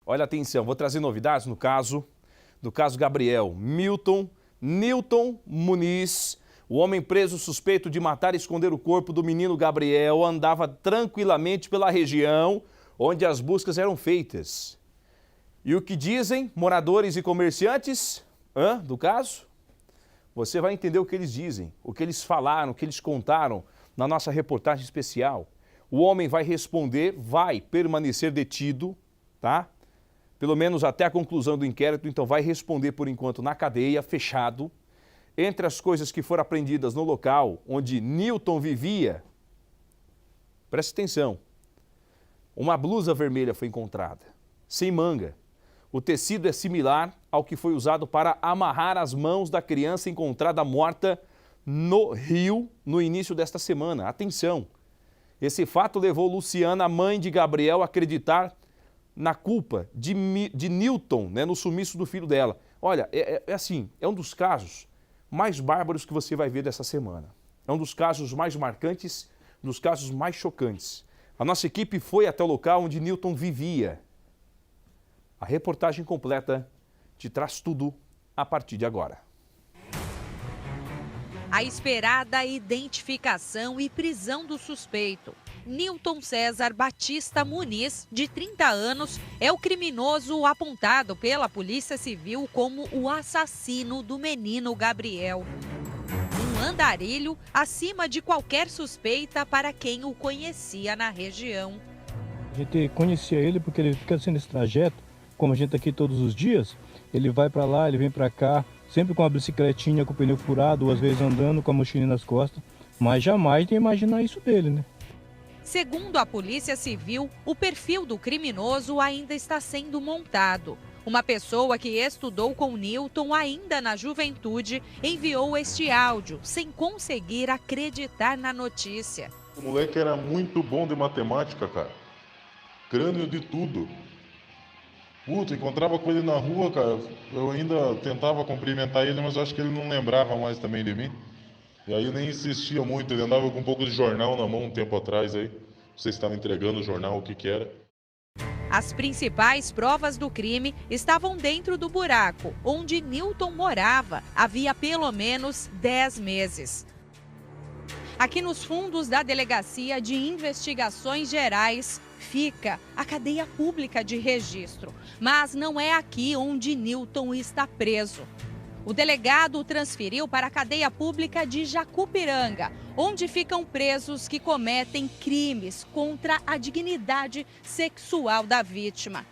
Olha, atenção, vou trazer novidades no caso Gabriel. Nilton Muniz, o homem preso suspeito de matar e esconder o corpo do menino Gabriel, andava tranquilamente pela região onde as buscas eram feitas. E o que dizem moradores e comerciantes do caso? Você vai entender o que eles dizem, o que eles falaram, o que eles contaram na nossa reportagem especial. O homem vai responder, vai permanecer detido, tá? Pelo menos até a conclusão do inquérito, então vai responder por enquanto na cadeia, fechado. Entre as coisas que foram apreendidas no local onde Nilton vivia, preste atenção, uma blusa vermelha foi encontrada, sem manga. O tecido é similar ao que foi usado para amarrar as mãos da criança encontrada morta no rio no início desta semana. Atenção, esse fato levou Luciana, mãe de Gabriel, a acreditar na culpa de Nilton, né, no sumiço do filho dela. Olha, é um dos casos mais bárbaros que você vai ver dessa semana. É um dos casos mais marcantes, dos casos mais chocantes. A nossa equipe foi até o local onde Nilton vivia. A reportagem completa te traz tudo a partir de agora. A esperada identificação e prisão do suspeito. Nilton César Batista Muniz, de 30 anos, é o criminoso apontado pela Polícia Civil como o assassino do menino Gabriel. Um andarilho acima de qualquer suspeita para quem o conhecia na região. A gente conhecia ele porque ele fica sendo esse trajeto, como a gente tá aqui todos os dias, ele vai para lá, ele vem para cá, sempre com a bicicletinha com o pneu furado, ou às vezes andando com a mochilinha nas costas, mas jamais tem imaginar isso dele, né? Segundo a Polícia Civil, o perfil do criminoso ainda está sendo montado. Uma pessoa que estudou com Nilton ainda na juventude enviou este áudio, sem conseguir acreditar na notícia. O moleque era muito bom de matemática, cara. Crânio de tudo. Puta, encontrava com ele na rua, cara. Eu ainda tentava cumprimentar ele, mas eu acho que ele não lembrava mais também de mim. E aí eu nem insistia muito, ele andava com um pouco de jornal na mão um tempo atrás aí. Não sei se estava entregando o jornal, o que era. As principais provas do crime estavam dentro do buraco, onde Nilton morava havia pelo menos 10 meses. Aqui nos fundos da Delegacia de Investigações Gerais fica a cadeia pública de registro, mas não é aqui onde Nilton está preso. O delegado o transferiu para a cadeia pública de Jacupiranga, onde ficam presos que cometem crimes contra a dignidade sexual da vítima.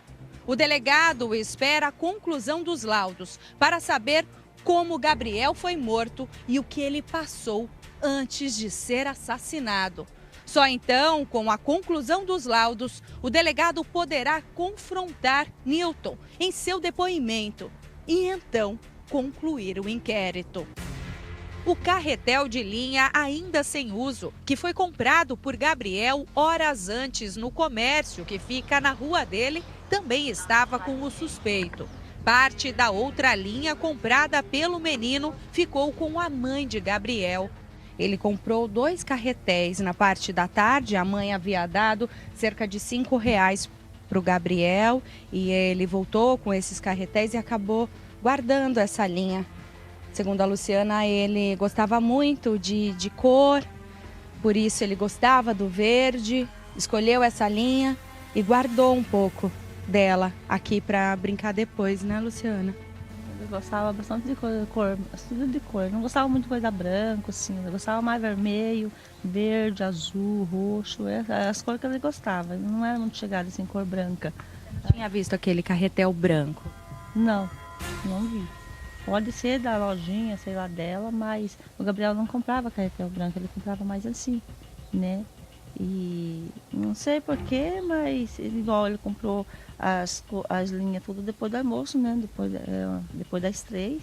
O delegado espera a conclusão dos laudos para saber como Gabriel foi morto e o que ele passou antes de ser assassinado. Só então, com a conclusão dos laudos, o delegado poderá confrontar Nilton em seu depoimento e então concluir o inquérito. O carretel de linha ainda sem uso, que foi comprado por Gabriel horas antes no comércio que fica na rua dele, também estava com o suspeito. Parte da outra linha comprada pelo menino ficou com a mãe de Gabriel. Ele comprou 2 carretéis na parte da tarde, a mãe havia dado cerca de R$ 5 para o Gabriel e ele voltou com esses carretéis e acabou guardando essa linha. Segundo a Luciana, ele gostava muito de cor, por isso ele gostava do verde, escolheu essa linha e guardou um pouco dela aqui para brincar depois, né, Luciana? Eu gostava bastante de cor, tudo de cor. Não gostava muito de coisa branca, assim. Eu gostava mais vermelho, verde, azul, roxo, as cores que ele gostava. Ele não era muito chegado assim, cor branca. Tinha visto aquele carretel branco? Não vi. Pode ser da lojinha, sei lá, dela, mas o Gabriel não comprava carretel branco, ele comprava mais assim, né? E não sei porquê, mas igual ele comprou as linhas tudo depois do almoço, né? Depois das 3.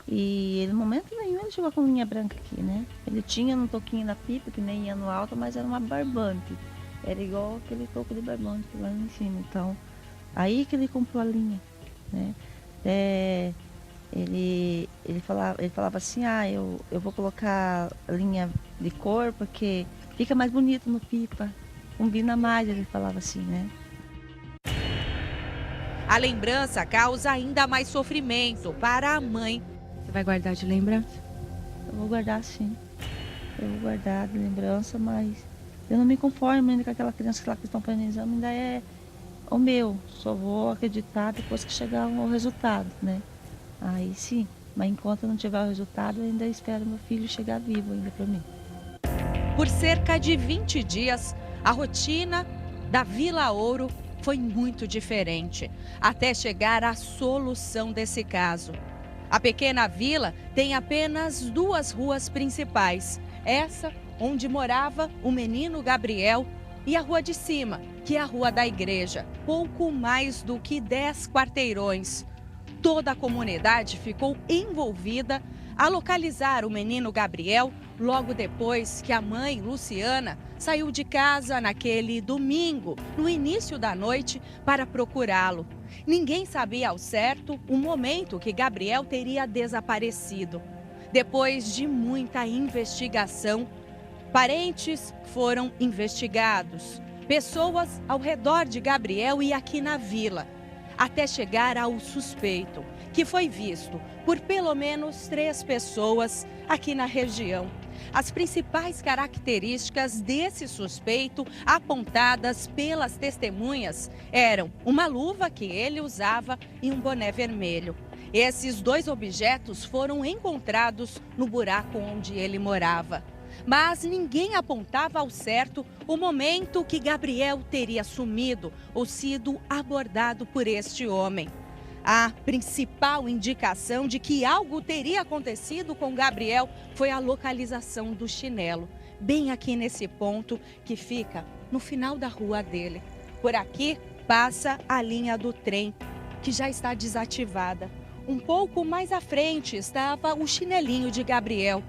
E ele, no momento nenhum, ele chegou com linha branca aqui, né? Ele tinha um toquinho na pipa, que nem ia no alto, mas era uma barbante. Era igual aquele toco de barbante lá em cima. Então, aí que ele comprou a linha, né? Ele falava assim, eu vou colocar linha de cor porque fica mais bonito no pipa, combina mais, ele falava assim, né? A lembrança causa ainda mais sofrimento para a mãe. Você vai guardar de lembrança? Eu vou guardar sim. Eu vou guardar de lembrança, mas eu não me conformo ainda com aquela criança que lá que estão fazendo exame, ainda é o meu. Só vou acreditar depois que chegar o resultado, né? Aí sim, mas enquanto não tiver o resultado, eu ainda espero meu filho chegar vivo ainda para mim. Por cerca de 20 dias, a rotina da Vila Ouro foi muito diferente, até chegar à solução desse caso. A pequena vila tem apenas 2 ruas principais. Essa, onde morava o menino Gabriel, e a rua de cima, que é a rua da igreja. Pouco mais do que 10 quarteirões. Toda a comunidade ficou envolvida a localizar o menino Gabriel logo depois que a mãe, Luciana, saiu de casa naquele domingo, no início da noite, para procurá-lo. Ninguém sabia ao certo o momento que Gabriel teria desaparecido. Depois de muita investigação, parentes foram investigados, pessoas ao redor de Gabriel e aqui na vila, até chegar ao suspeito, que foi visto por pelo menos 3 pessoas aqui na região. As principais características desse suspeito, apontadas pelas testemunhas, eram uma luva que ele usava e um boné vermelho. Esses 2 objetos foram encontrados no buraco onde ele morava. Mas ninguém apontava ao certo o momento que Gabriel teria sumido ou sido abordado por este homem. A principal indicação de que algo teria acontecido com Gabriel foi a localização do chinelo, bem aqui nesse ponto que fica no final da rua dele. Por aqui passa a linha do trem, que já está desativada. Um pouco mais à frente estava o chinelinho de Gabriel.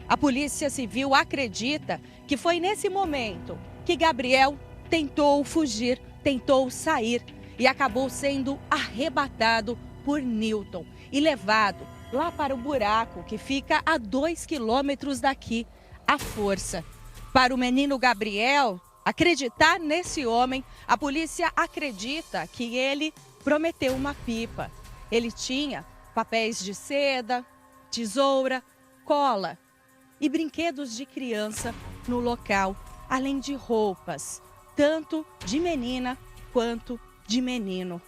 A Polícia Civil acredita que foi nesse momento que Gabriel tentou fugir, tentou sair e acabou sendo arrebatado por Nilton e levado lá para o buraco que fica a 2 quilômetros daqui, à força. Para o menino Gabriel acreditar nesse homem, a polícia acredita que ele prometeu uma pipa. Ele tinha papéis de seda, tesoura, cola e brinquedos de criança no local, além de roupas, tanto de menina quanto de menino.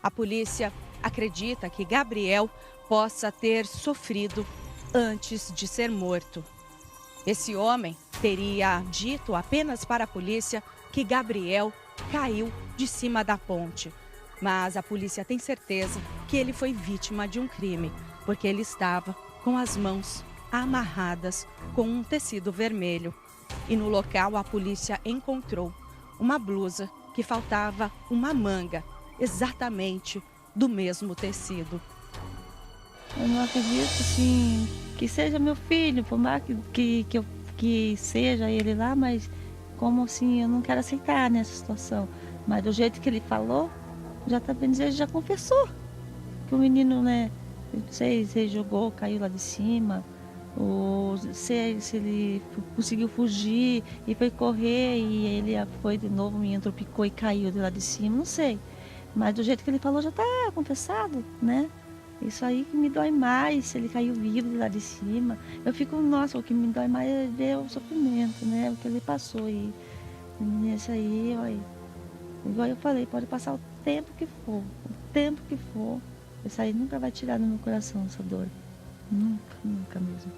A polícia acredita que Gabriel possa ter sofrido antes de ser morto. Esse homem teria dito apenas para a polícia que Gabriel caiu de cima da ponte. Mas a polícia tem certeza que ele foi vítima de um crime, porque ele estava com as mãos amarradas com um tecido vermelho. E no local a polícia encontrou uma blusa que faltava uma manga, exatamente do mesmo tecido. Eu não acredito, assim, que seja meu filho, por mais que seja ele lá, mas como assim, eu não quero aceitar nessa situação. Mas do jeito que ele falou, já tá bem dizer, ele já confessou que o menino, né, não sei se ele jogou, caiu lá de cima, ou se ele conseguiu fugir e foi correr e ele foi de novo, me entropicou e caiu de lá de cima, não sei. Mas do jeito que ele falou já tá confessado, né? Isso aí que me dói mais, se ele caiu vivo de lá de cima. Eu fico, nossa, o que me dói mais é ver o sofrimento, né? O que ele passou. E nesse aí, olha, igual eu falei, pode passar o tempo que for, isso aí nunca vai tirar do meu coração essa dor. Nunca, nunca mesmo.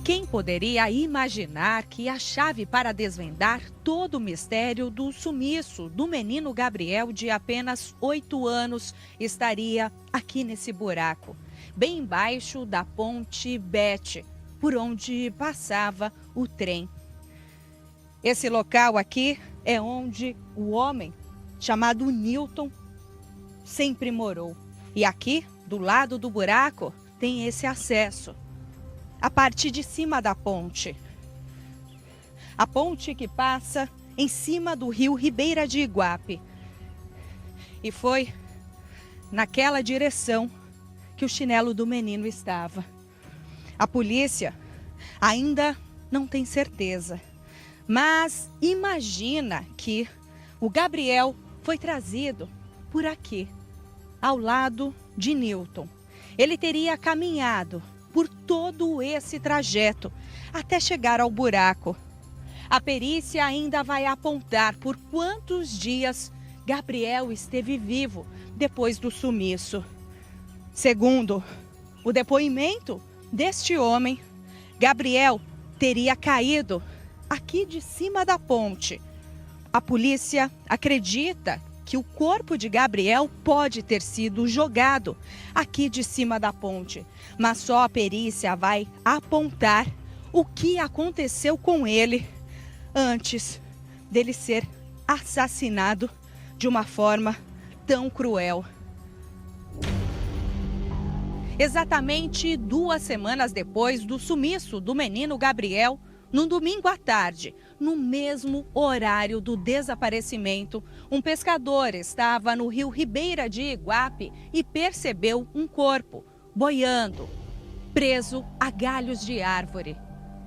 Quem poderia imaginar que a chave para desvendar todo o mistério do sumiço do menino Gabriel de apenas 8 anos estaria aqui nesse buraco, bem embaixo da ponte Bete, por onde passava o trem. Esse local aqui é onde o homem chamado Nilton sempre morou. E aqui, do lado do buraco, tem esse acesso. A parte de cima da ponte. A ponte que passa em cima do rio Ribeira de Iguape. E foi naquela direção que o chinelo do menino estava. A polícia ainda não tem certeza, Mas imagina que o Gabriel foi trazido por aqui, ao lado de Nilton. Ele teria caminhado por todo esse trajeto até chegar ao buraco. A perícia ainda vai apontar por quantos dias Gabriel esteve vivo depois do sumiço. Segundo o depoimento deste homem, Gabriel teria caído aqui de cima da ponte. A polícia acredita que o corpo de Gabriel pode ter sido jogado aqui de cima da ponte, mas só a perícia vai apontar o que aconteceu com ele antes dele ser assassinado de uma forma tão cruel. Exatamente 2 semanas depois do sumiço do menino Gabriel, num domingo à tarde, no mesmo horário do desaparecimento, um pescador estava no rio Ribeira de Iguape e percebeu um corpo boiando, preso a galhos de árvore.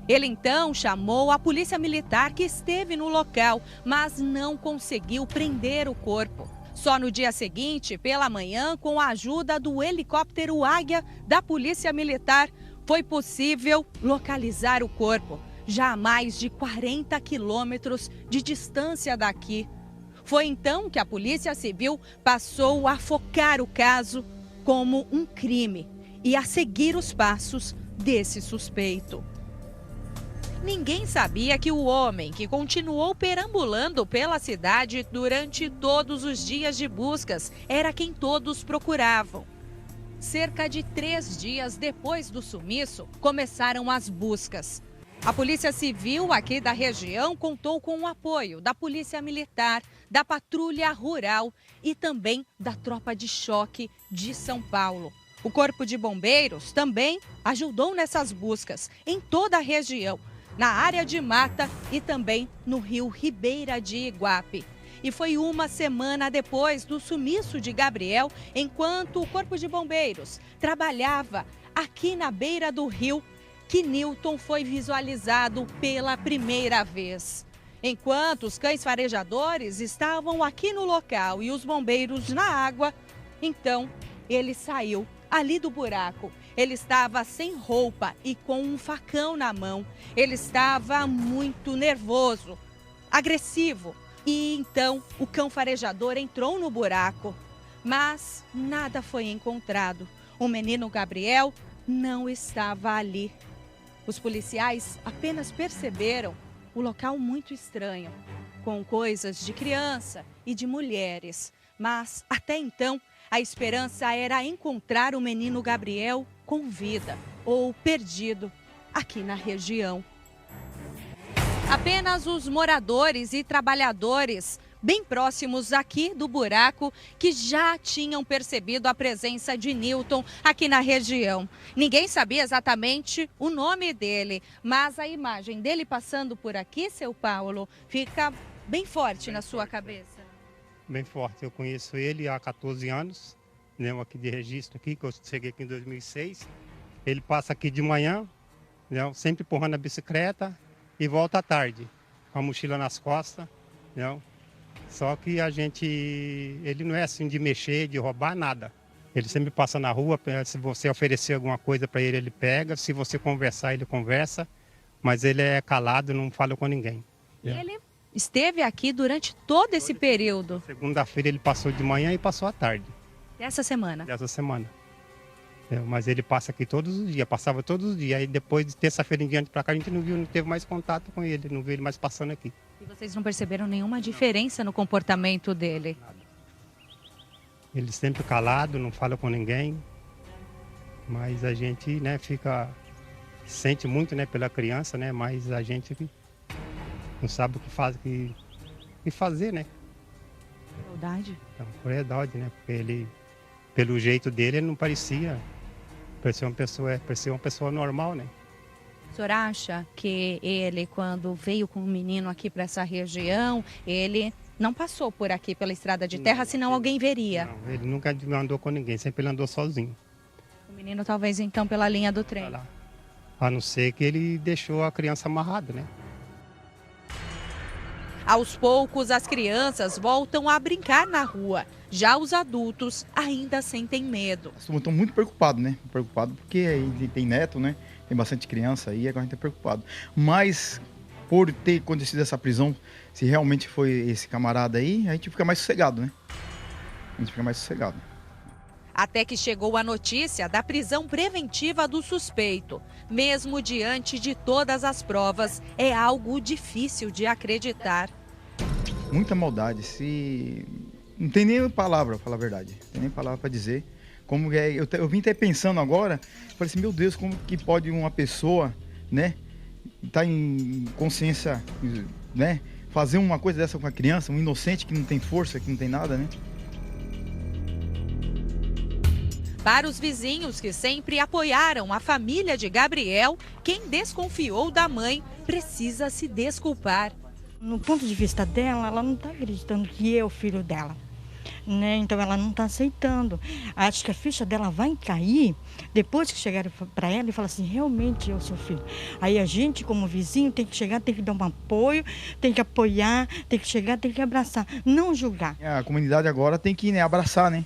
Ele então chamou a polícia militar que esteve no local, mas não conseguiu prender o corpo. Só no dia seguinte, pela manhã, com a ajuda do helicóptero Águia da Polícia Militar, foi possível localizar o corpo, já a mais de 40 quilômetros de distância daqui. Foi então que a Polícia Civil passou a focar o caso como um crime e a seguir os passos desse suspeito. Ninguém sabia que o homem que continuou perambulando pela cidade durante todos os dias de buscas era quem todos procuravam. Cerca de 3 dias depois do sumiço, começaram as buscas. A Polícia Civil aqui da região contou com o apoio da Polícia Militar, da Patrulha Rural e também da Tropa de Choque de São Paulo. O Corpo de Bombeiros também ajudou nessas buscas em toda a região, na área de mata e também no rio Ribeira de Iguape. E foi 1 semana depois do sumiço de Gabriel, enquanto o Corpo de Bombeiros trabalhava aqui na beira do rio, que Nilton foi visualizado pela primeira vez. Enquanto os cães farejadores estavam aqui no local e os bombeiros na água, então ele saiu ali do buraco. Ele estava sem roupa e com um facão na mão. Ele estava muito nervoso, agressivo. E então o cão farejador entrou no buraco, mas nada foi encontrado. O menino Gabriel não estava ali. Os policiais apenas perceberam o local muito estranho, com coisas de criança e de mulheres. Mas até então, a esperança era encontrar o menino Gabriel com vida ou perdido aqui na região. Apenas os moradores e trabalhadores bem próximos aqui do buraco que já tinham percebido a presença de Nilton aqui na região. Ninguém sabia exatamente o nome dele, mas a imagem dele passando por aqui, seu Paulo, fica bem forte na sua cabeça. Bem forte. Eu conheço ele há 14 anos, né, aqui de registro aqui, que eu cheguei aqui em 2006. Ele passa aqui de manhã, né, sempre empurrando a bicicleta e volta à tarde, com a mochila nas costas, né. Só que ele não é assim de mexer, de roubar, nada. Ele sempre passa na rua, se você oferecer alguma coisa para ele, ele pega. Se você conversar, ele conversa. Mas ele é calado, não fala com ninguém. Ele esteve aqui durante todo esse período? Segunda-feira ele passou de manhã e passou à tarde. Dessa semana? Dessa semana. Mas ele passa aqui todos os dias, passava todos os dias. Aí depois de terça-feira em diante para cá, a gente não viu, não teve mais contato com ele, não viu ele mais passando aqui. E vocês não perceberam nenhuma diferença no comportamento dele? Nada. Ele sempre calado, não fala com ninguém. Mas a gente, né, sente muito, né, pela criança, né, mas a gente não sabe o que fazer, né? Crueldade? Então, crueldade, né? Porque ele, pelo jeito dele, ele não parecia uma pessoa normal, né? O senhor acha que ele, quando veio com o menino aqui para essa região, ele não passou por aqui pela estrada de terra, senão alguém veria? Não, ele nunca andou com ninguém, sempre ele andou sozinho. O menino talvez então pela linha do trem. A não ser que ele deixou a criança amarrada, né? Aos poucos, as crianças voltam a brincar na rua. Já os adultos ainda sentem medo. Estou muito preocupado, né? Preocupado porque ele tem neto, né? Tem bastante criança aí, agora a gente é preocupado. Mas, por ter acontecido essa prisão, se realmente foi esse camarada aí, a gente fica mais sossegado, né? A gente fica mais sossegado. Até que chegou a notícia da prisão preventiva do suspeito. Mesmo diante de todas as provas, é algo difícil de acreditar. Muita maldade, não tem nem palavra, pra falar a verdade. Não tem nem palavra para dizer. Como é, eu vim até pensando agora, falei assim, meu Deus, como que pode uma pessoa, né, tá em consciência, né, fazer uma coisa dessa com a criança, um inocente que não tem força, que não tem nada, né? Para os vizinhos que sempre apoiaram a família de Gabriel, quem desconfiou da mãe precisa se desculpar. No ponto de vista dela, ela não está acreditando que é o filho dela, né? Então ela não está aceitando. Acho que a ficha dela vai cair depois que chegarem para ela e falar assim, realmente é o seu filho. Aí a gente, como vizinho, tem que chegar, tem que dar um apoio, tem que apoiar, tem que chegar, tem que abraçar, não julgar. A comunidade agora tem que, né, abraçar, né?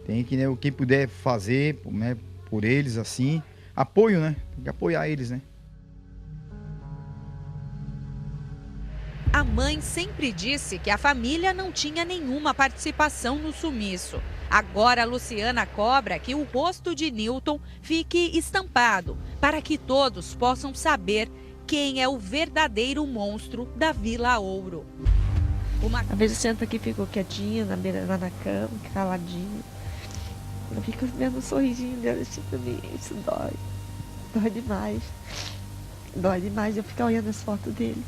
Tem que, né, quem puder fazer, né, por eles, assim, apoio, né? Tem que apoiar eles, né? A mãe sempre disse que a família não tinha nenhuma participação no sumiço. Agora, a Luciana cobra que o rosto de Nilton fique estampado, para que todos possam saber quem é o verdadeiro monstro da Vila Ouro. Às vezes senta aqui e fico quietinha na beira, lá na cama, caladinha. Eu fico vendo o sorrisinho dela assim pra mim, isso dói. Dói demais. Dói demais eu ficar olhando as fotos dele.